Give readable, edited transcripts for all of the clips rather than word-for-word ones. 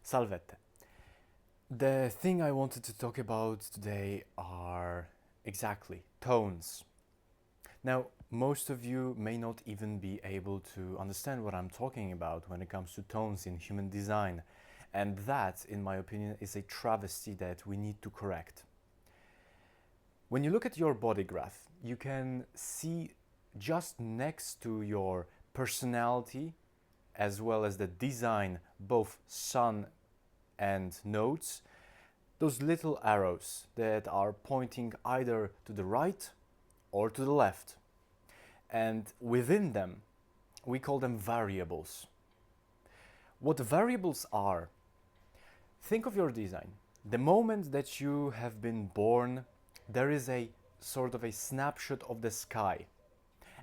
Salvete. The thing I wanted to talk about today are exactly tones. Now, most of you may not even be able to understand what I'm talking about when it comes to tones in human design, and that, in my opinion, is a travesty that we need to correct. When you look at your body graph, you can see just next to your personality as well as the design, both sun and nodes, those little arrows that are pointing either to the right or to the left. And within them, we call them variables. What variables are, think of your design. The moment that you have been born, there is a sort of a snapshot of the sky.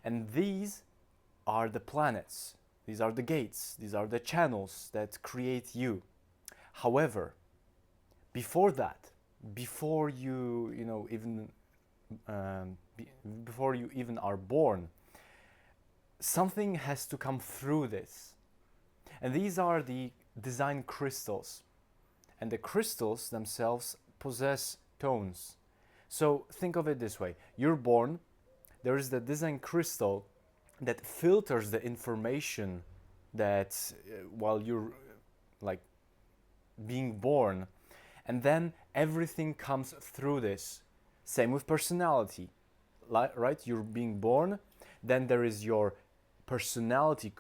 And these are the planets, these are the gates, these are the channels that create you. However, before that, before you even before you even are born, something has to come through this, and these are the design crystals, and the crystals themselves possess tones. So think of it this way: you're born, there is the design crystal that filters the information that while you're like being born, and then everything comes through this. Same with personality, right? You're being born, then there is your personality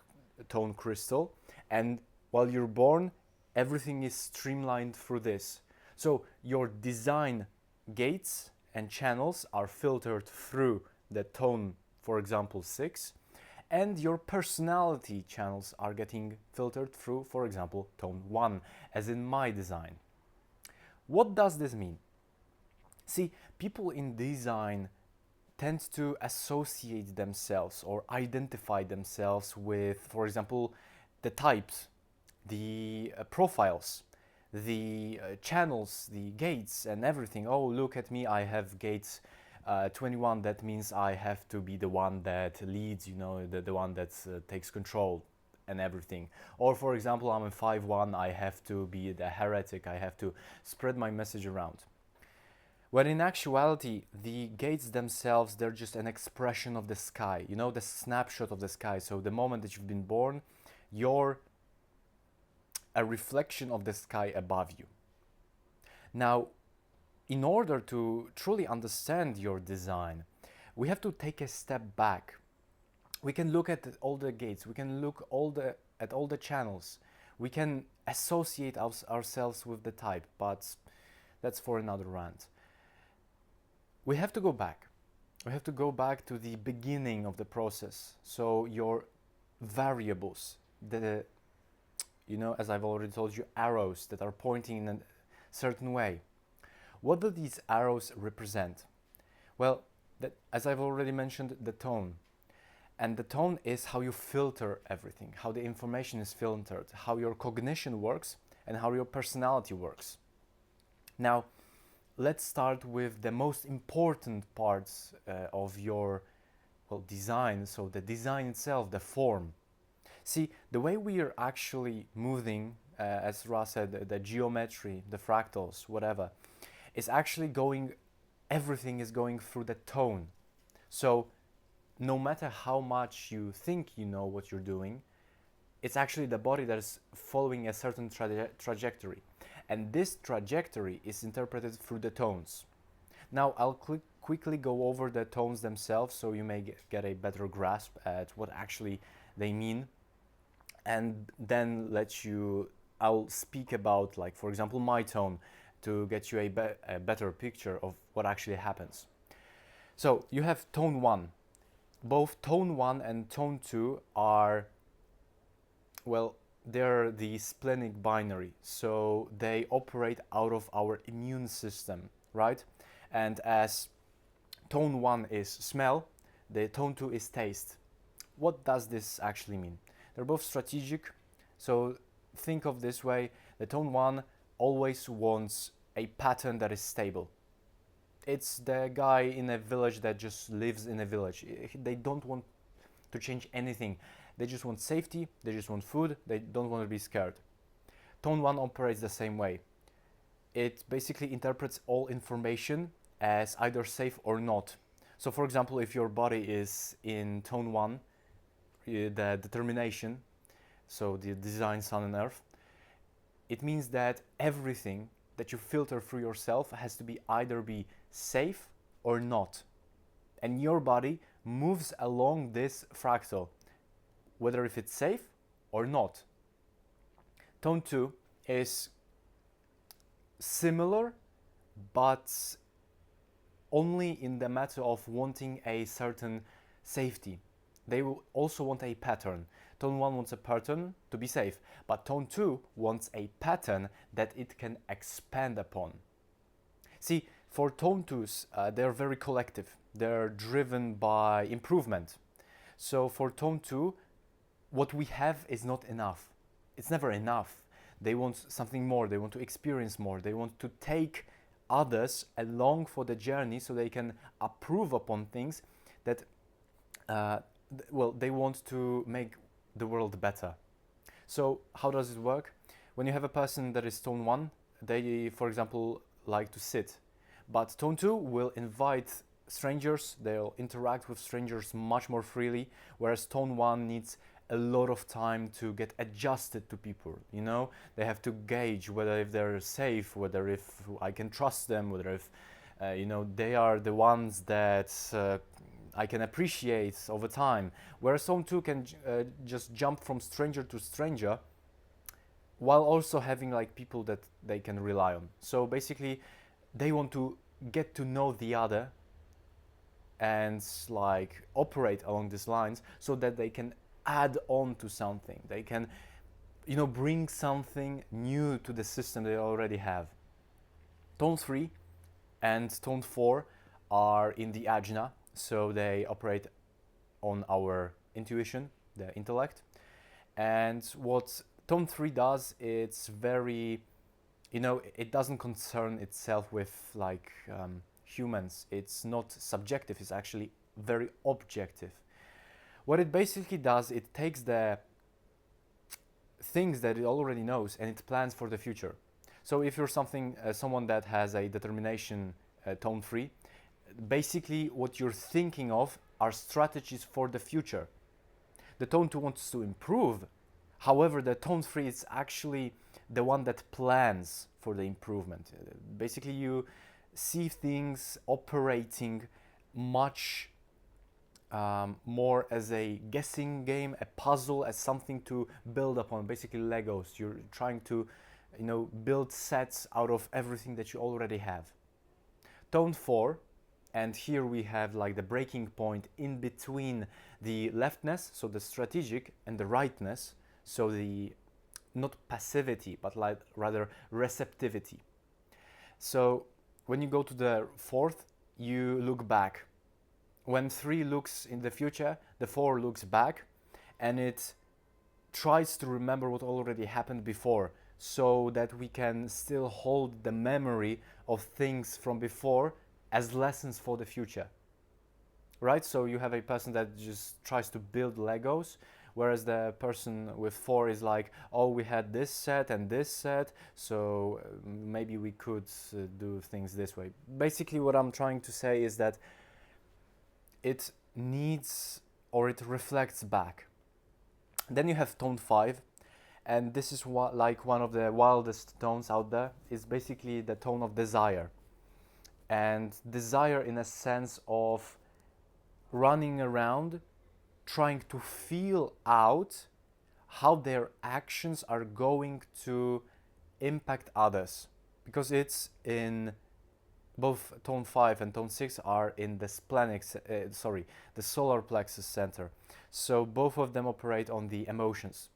tone crystal, and while you're born, everything is streamlined through this. So your design gates and channels are filtered through the tone, for example, 6, and your personality channels are getting filtered through, for example, tone 1, as in my design. What does this mean? See, people in design tend to associate themselves or identify themselves with, for example, the types, the profiles, the channels, the gates, and everything. Oh, look at me, I have gates 21. That means I have to be the one that leads, the one that takes control and everything. Or for example, I'm a 5-1, I have to be the heretic, I have to spread my message around. When in actuality, the gates themselves, they're just an expression of the sky, the snapshot of the sky. So the moment that you've been born, you're a reflection of the sky above you. Now, in order to truly understand your design, we have to take a step back. We can look at all the gates, we can look at all the channels, we can associate ourselves with the type, but that's for another rant. We have to go back. We have to go back to the beginning of the process. So your variables, as I've already told you, arrows that are pointing in a certain way. What do these arrows represent? Well, as I've already mentioned, the tone. And the tone is how you filter everything, how the information is filtered, how your cognition works, and how your personality works. Now, let's start with the most important parts of your design. So the design itself, the form. See, the way we are actually moving, as Ra said, the geometry, the fractals, whatever, is actually everything is going through the tone. So no matter how much you think you know what you're doing, it's actually the body that is following a certain trajectory. And this trajectory is interpreted through the tones. Now, I'll quickly go over the tones themselves so you may get a better grasp at what actually they mean. And then I'll speak about, like, for example, my tone to get you a better picture of what actually happens. So you have tone 1. Both tone 1 and tone 2 are, they're the splenic binary. So they operate out of our immune system, right? And as tone 1 is smell, the tone 2 is taste. What does this actually mean? They're both strategic. So think of this way: the tone 1 always wants a pattern that is stable. It's the guy in a village that just lives in a village. They don't want to change anything. They just want safety, they just want food, they don't want to be scared. Tone 1 operates the same way. It basically interprets all information as either safe or not. So for example, if your body is in tone 1, the determination, so the design, sun and earth, it means that everything that you filter through yourself has to be either be safe or not. And your body moves along this fractal, whether if it's safe or not. Tone 2 is similar, but only in the matter of wanting a certain safety. They will also want a pattern. Tone 1 wants a pattern to be safe, but Tone 2 wants a pattern that it can expand upon. See, for Tone 2s, they're very collective. They're driven by improvement. So for Tone 2, what we have is not enough. It's never enough. They want something more. They want to experience more. They want to take others along for the journey so they can approve upon things that, they want to make the world better. So how does it work? When you have a person that is tone 1, they, for example, like to sit. But tone 2 will invite strangers, they'll interact with strangers much more freely, whereas tone 1 needs a lot of time to get adjusted to people. You know, they have to gauge whether if they're safe, whether if I can trust them, whether if they are the ones that I can appreciate over time. Whereas tone 2 can just jump from stranger to stranger, while also having like people that they can rely on. So basically, they want to get to know the other and like operate along these lines so that they can add on to something. They can, bring something new to the system they already have. Tone 3 and tone 4 are in the ajna, so they operate on our intuition, the intellect. And what tone 3 does, it's very, it doesn't concern itself with like humans. It's not subjective, it's actually very objective. What it basically does, it takes the things that it already knows and it plans for the future. So if you're someone that has a determination tone 3, basically what you're thinking of are strategies for the future. The tone 2 wants to improve. However, the tone 3 is actually the one that plans for the improvement. Basically, you see things operating much more as a guessing game, a puzzle, as something to build upon. Basically, Legos. You're trying to, build sets out of everything that you already have. Tone 4, and here we have like the breaking point in between the leftness, so the strategic, and the rightness, so the not passivity, but like rather receptivity. So when you go to the 4th, you look back. When 3 looks in the future, the 4 looks back, and it tries to remember what already happened before, so that we can still hold the memory of things from before as lessons for the future. Right? So you have a person that just tries to build Legos, whereas the person with 4 is like, oh, we had this set and this set, so maybe we could do things this way. Basically, what I'm trying to say is that it needs, or it reflects back. Then you have tone 5, and this is like one of the wildest tones out there. It's basically the tone of desire. And desire in a sense of running around, trying to feel out how their actions are going to impact others. Because it's in both tone 5 and tone 6 are in the the solar plexus center. So both of them operate on the emotions.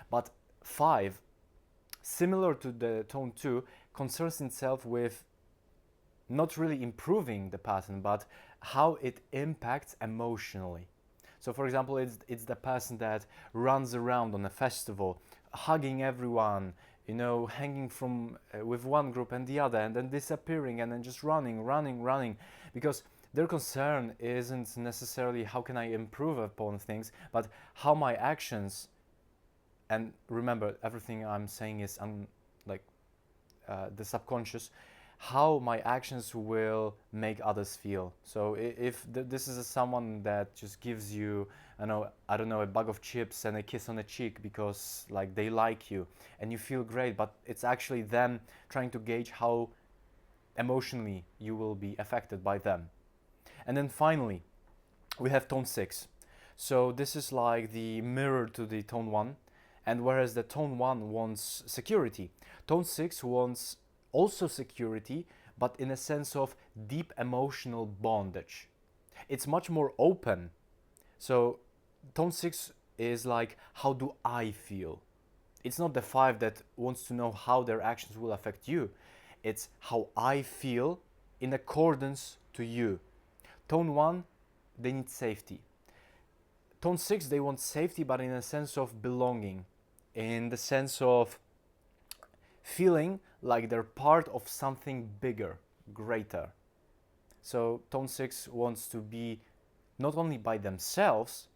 But 5, similar to the tone 2, concerns itself with not really improving the pattern, but how it impacts emotionally. So for example, it's the person that runs around on a festival, hugging everyone, hanging from with one group and the other, and then disappearing, and then just running, because their concern isn't necessarily how can I improve upon things, but how my actions, and remember, everything I'm saying is like the subconscious, how my actions will make others feel. So if this is someone that just gives you, I don't know, a bag of chips and a kiss on the cheek because like they like you and you feel great, but it's actually them trying to gauge how emotionally you will be affected by them. And then finally, we have tone 6. So this is like the mirror to the tone 1. And whereas the tone 1 wants security, tone 6 wants also security, but in a sense of deep emotional bondage. It's much more open. So tone 6 is like, how do I feel? It's not the 5 that wants to know how their actions will affect you. It's how I feel in accordance to you. Tone 1, they need safety. Tone 6, they want safety, but in a sense of belonging, in the sense of feeling like they're part of something bigger, greater. So tone 6 wants to be not only by themselves,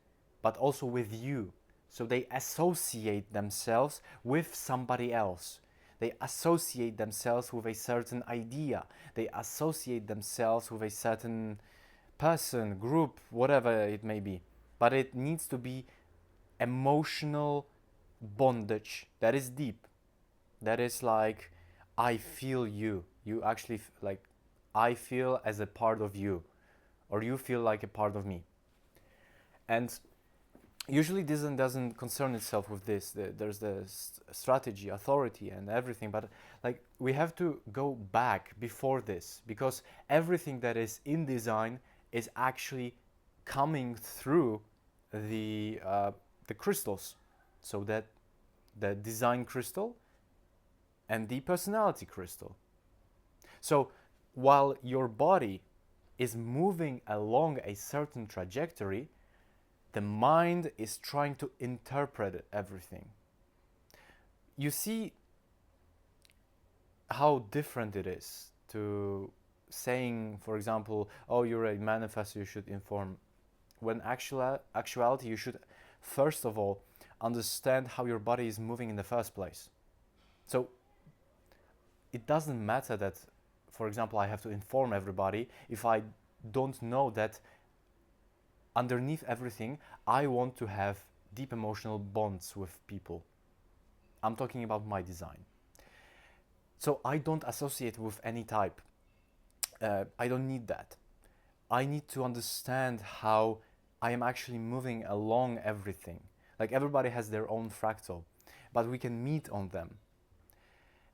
but also with you. So they associate themselves with somebody else. They associate themselves with a certain idea. They associate themselves with a certain person, group, whatever it may be. But it needs to be emotional bondage that is deep. That is like, I feel you. You actually, like, I feel as a part of you, or you feel like a part of me. And usually this doesn't concern itself with this. There's the strategy, authority, and everything. But like, we have to go back before this, because everything that is in design is actually coming through the crystals. So that the design crystal and the personality crystal. So while your body is moving along a certain trajectory, the mind is trying to interpret everything. You see how different it is to saying, for example, oh, you're a manifestor, you should inform. When actuality, you should first of all understand how your body is moving in the first place. So it doesn't matter that, for example, I have to inform everybody if I don't know that underneath everything, I want to have deep emotional bonds with people. I'm talking about my design. So I don't associate with any type. I don't need that. I need to understand how I am actually moving along everything. Like, everybody has their own fractal, but we can meet on them.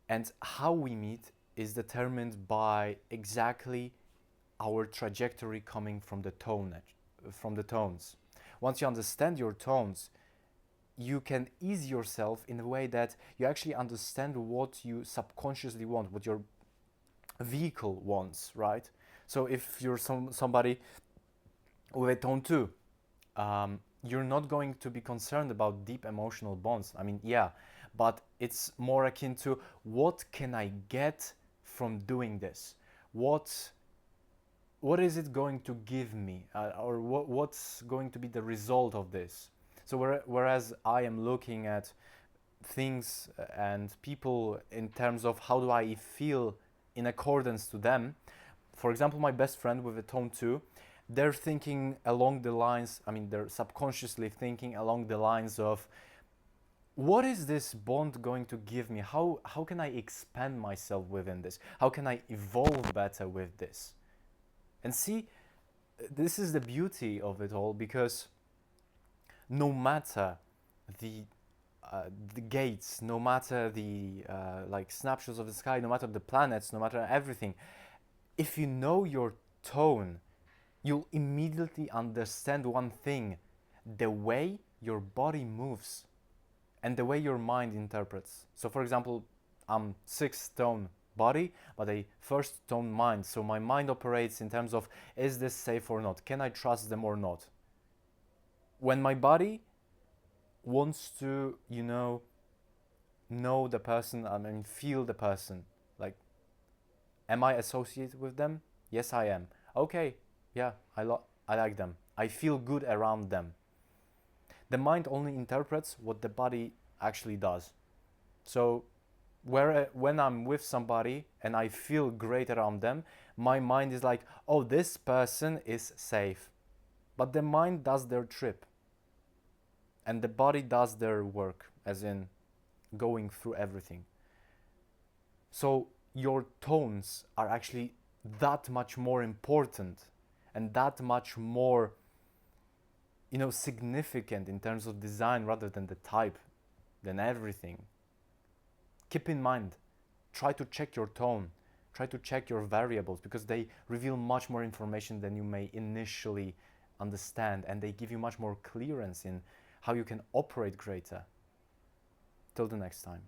And how we meet is determined by exactly our trajectory coming from the tones. Once you understand your tones, you can ease yourself in a way that you actually understand what you subconsciously want, what your vehicle wants, right? So if you're somebody with a tone 2, you're not going to be concerned about deep emotional bonds. I mean, yeah, but it's more akin to, what can I get from doing this? What is it going to give me, or what's going to be the result of this? So whereas I am looking at things and people in terms of how do I feel in accordance to them. For example, my best friend with a tone 2, they're thinking along the lines, I mean, they're subconsciously thinking along the lines of, what is this bond going to give me? How can I expand myself within this? How can I evolve better with this? And see, this is the beauty of it all, because no matter the gates, no matter the like snapshots of the sky, no matter the planets, no matter everything, if you know your tone, you'll immediately understand one thing: the way your body moves and the way your mind interprets. So for example, I'm 6th tone body, but a 1st tone mind. So my mind operates in terms of, is this safe or not? Can I trust them or not? When my body wants to, know the person, I mean, feel the person, like, am I associated with them? Yes, I am. Okay, yeah, I like them. I feel good around them. The mind only interprets what the body actually does. So when I'm with somebody and I feel great around them, my mind is like, oh, this person is safe. But the mind does their trip and the body does their work, as in going through everything. So your tones are actually that much more important and that much more, significant in terms of design rather than the type, than everything. Keep in mind, try to check your tone, try to check your variables, because they reveal much more information than you may initially understand, and they give you much more clearance in how you can operate greater. Till the next time.